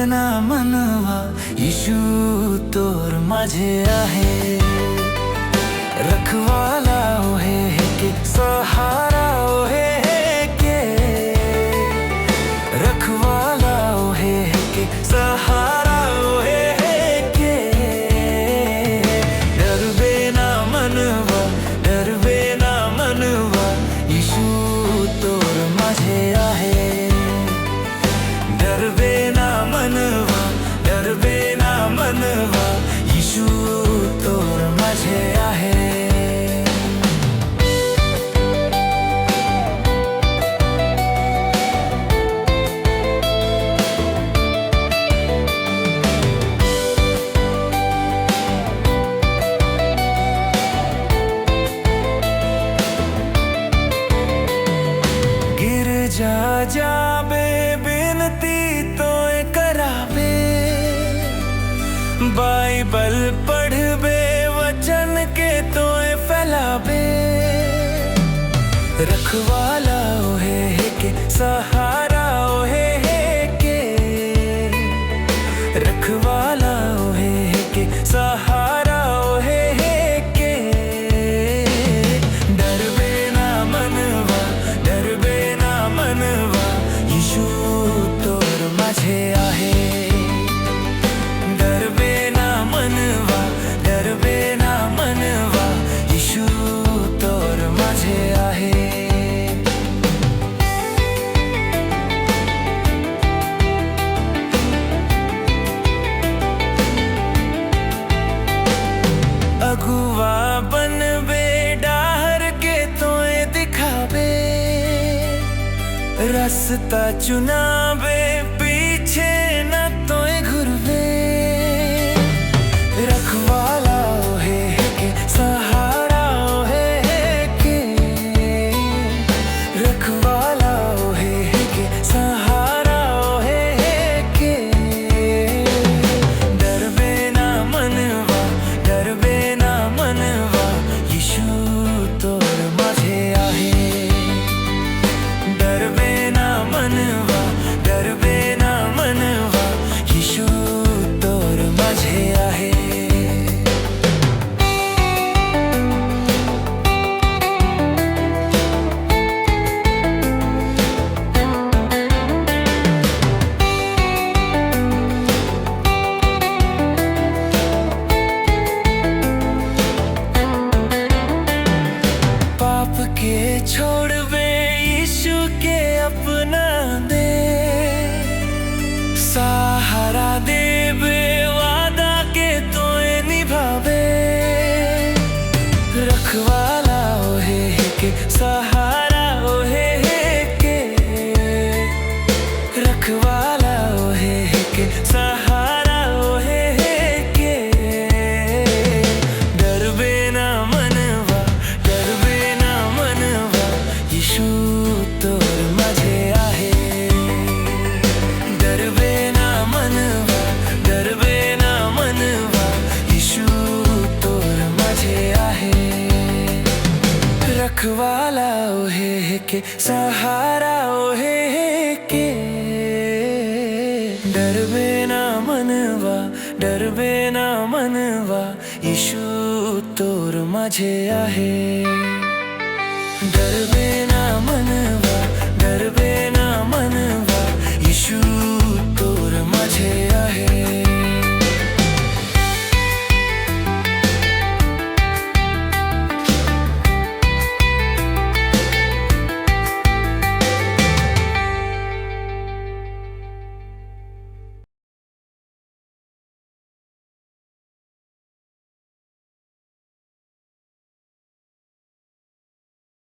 ना मनवा यीशु तोर माझे आहे। रखवाला ओहे के सहारा ओहे के, रखवाला ओहे के सहारा ओहे के। डरबे ना मनवा, डरबे ना मनवा यीशु तोर माझे आहे। डरबे ना मनवा, डरबे ना मनवा यीशु तोर माझे आहे। गिर जाबे बिनती तोय कराबे, बाइबल पढ़बे वचन के तोय फैलाबे। रखवाला ओहे के सहारा ओहे के, रखवाला ओहे के सहारा ओहे के। डरबे ना मनवा, डरबे ना मनवा यीशु तोर माझे आहे। डरबे ना मनवा, डरबे ना मनवा यीशु तोर माझे आहे। अगुवा बनबे डाहर के तोय दिखाबे, रास्ता चुनाबे पीछे न तोय घुरबे। रखवाला ओहे के सहारा ओहे के, रखवाला ओहे के सहारा ओहे के। डरबे ना मनवा, डरबे ना मनवा यीशु तोर माझे आहे। डरबे ना मनवा, डरबे ना मनवा यीशु तोर माझे आहे। पाप के छोड़बे यीशु के अपना दे, सहारा देबे वादा के तोय निभाबे। रखवाला ओहे के सहारा ओहे के, रखवाला ओहे के सहारा ओहे के। डरबे ना मनवा, डरबे ना मनवा यीशु तोर माझे आहे। डरबे ना मनवा, डरबे ना मनवा यीशु तोर माझे आहे। रखवाला ओहे के सहारा ओहे के। डरबे ना मनवा, डरबे ना मनवा यीशु तोर माझे आहे। डरबे ना मनवा।